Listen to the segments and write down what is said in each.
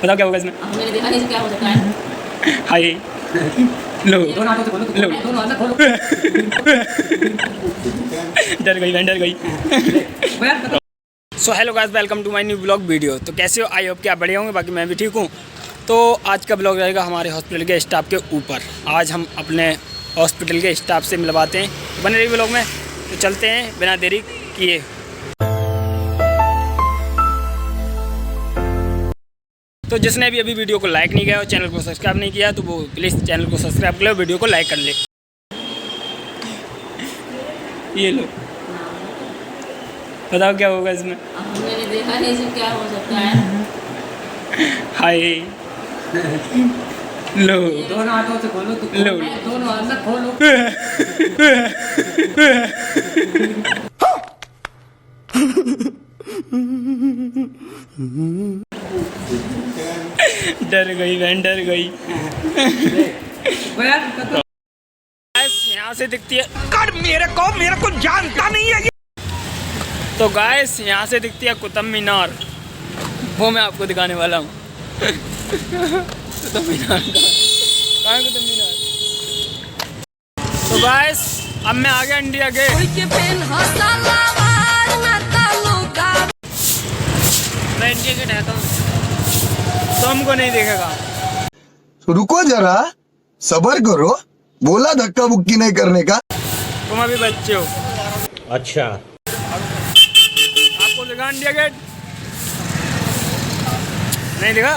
बताओ क्या होगा इसमें। मैंने देखा नहीं क्या हो सकता है। हाय लो लो डर गई बहन डर गई। So hello guys, welcome to my new blog video. तो कैसे हो? आई होप कि आप बढ़िया होंगे, बाकी मैं भी ठीक हूँ। तो आज का ब्लॉग रहेगा हमारे हॉस्पिटल के स्टाफ के ऊपर। आज हम अपने हॉस्पिटल के स्टाफ से मिलवाते हैं, बने रही ब्लॉग में। तो चलते हैं बिना देरी किए। तो जिसने भी अभी वीडियो को लाइक नहीं किया और चैनल को सब्सक्राइब नहीं किया तो वो प्लीज़ चैनल को सब्सक्राइब कर ले, वीडियो को लाइक कर ले। ये लो, बताओ क्या होगा इसमें। मैंने देखा नहीं क्या हो सकता है। हाय लो दोनों हाथों से खोलो तो लो दोनों हाथ से खोलो। डर गई बहन डर गई। यहाँ से दिखती है मेरे को जानता नहीं है। तो गाइस यहाँ से दिखती है कुतुब मीनार, वो मैं आपको दिखाने वाला हूँ। कुतुब मीनार कहाँ है कुतुब मीनार? तो गाइस अब मैं आ गया इंडिया गेट। मैं इंडिया गेट आता हूँ, तो हमको नहीं देखेगा। रुको जरा, सब्र करो, बोला धक्का बुक्की नहीं करने का। तुम अभी बच्चे हो। अच्छा, आपको दिखा इंडिया गेट? नहीं दिखा?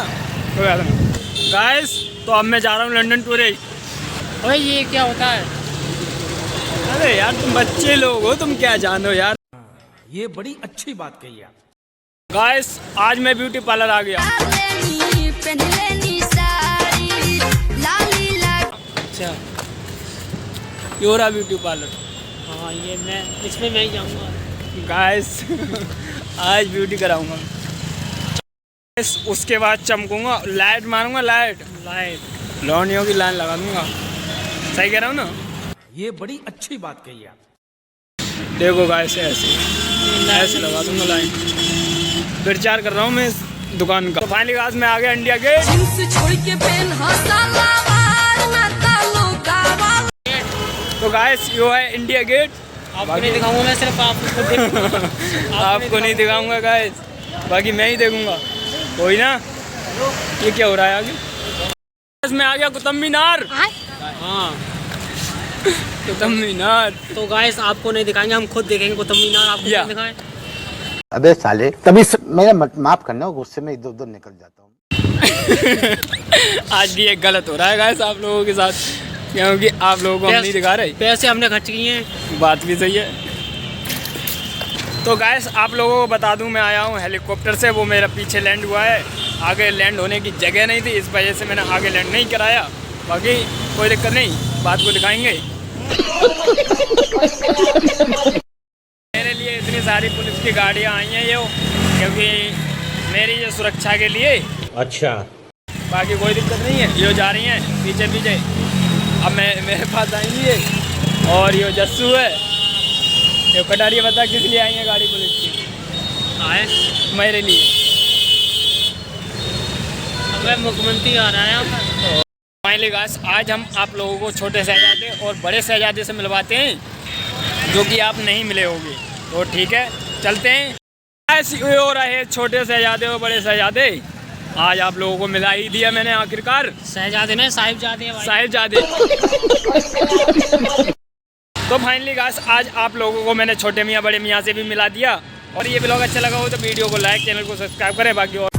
कोई बात नहीं। गाइस तो अब मैं जा रहा हूँ लंदन टूरिस्ट। ओए ये क्या होता है? अरे यार तुम बच्चे लोग हो, तुम क्या जानो यार। ये बड़ी अच्छी बात कही आप। गाइस आज मैं ब्यूटी पार्लर आ गया। अच्छा ये रहा ब्यूटी पार्लर। हाँ ये मैं इसमें मैं ही जाऊँगा। गाइस आज ब्यूटी कराऊंगा। उसके बाद चमकूंगा, लाइट मारूंगा, लाइट लौंडियों की लाइन लगा दूंगा। सही कह रहा हूँ ना? ये बड़ी अच्छी बात कही आप। देखो गाइस ऐसे लगा दूंगा लाइन। प्रचार कर रहा हूँ मैं इस दुकान का। तो फाइनली गाइस मैं आ गया इंडिया गेट। तो गाइस यो है इंडिया गेट। आपको नहीं दिखाऊंगा मैं, सिर्फ आपको देखूंगा। आपको नहीं दिखाऊंगा गाइस, बाकी मैं ही देखूंगा। कोई ना, ये क्या हो रहा है आगे? मैं आ गया कुतुब मीनार। हाँ कुतुब मीनार। तो गाइस आपको नहीं दिखाएंगे, हम खुद देखेंगे कुतुब मीनार। आपको नहीं दिखाएं। अबे साले, तभी मेरा माफ करना, गुस्से में इधर उधर निकल जाता हूँ। आज भी एक गलत हो रहा है गाइस आप लोगों के साथ, क्योंकि आप लोगों को हम नहीं दिखा रहे। पैसे हमने खर्च किए हैं। बात भी सही है। तो गाइस आप लोगों को बता दूं, मैं आया हूं हेलीकॉप्टर से, वो मेरा पीछे लैंड हुआ है। आगे लैंड होने की जगह नहीं थी, इस वजह से मैंने आगे लैंड नहीं कराया। बाकी कोई दिक्कत नहीं, बात को दिखाएंगे। मेरे लिए इतनी सारी पुलिस की गाड़ियां आई हैं ये, क्योंकि मेरी ये सुरक्षा के लिए। अच्छा, बाकी कोई दिक्कत नहीं है, ये जा रही हैं पीछे पीछे। अब मेरे पास आएंगी ये, और ये जस्सू है, ये कटारिया। बता किस लिए आई है गाड़ी पुलिस की? आए मेरे लिए। अब मुख्यमंत्री आ रहा है यहाँ पर। फाइनली गाइस आज हम आप लोगों को छोटे शहजादे और बड़े शहजादे से मिलवाते हैं, जो कि आप नहीं मिले होंगे। तो ठीक है चलते हैं। ऐसे हो रहे छोटे शहजादे और बड़े शहजादे, आज आप लोगों को मिला ही दिया मैंने आखिरकार। शहजादे ने साहिबजादे साहिबजादे। तो फाइनली गाइस आज आप लोगों को मैंने छोटे मियाँ बड़े मियाँ से भी मिला दिया। और ये ब्लॉग अच्छा लगा हो तो वीडियो को लाइक, चैनल को सब्सक्राइब करें। बाकी और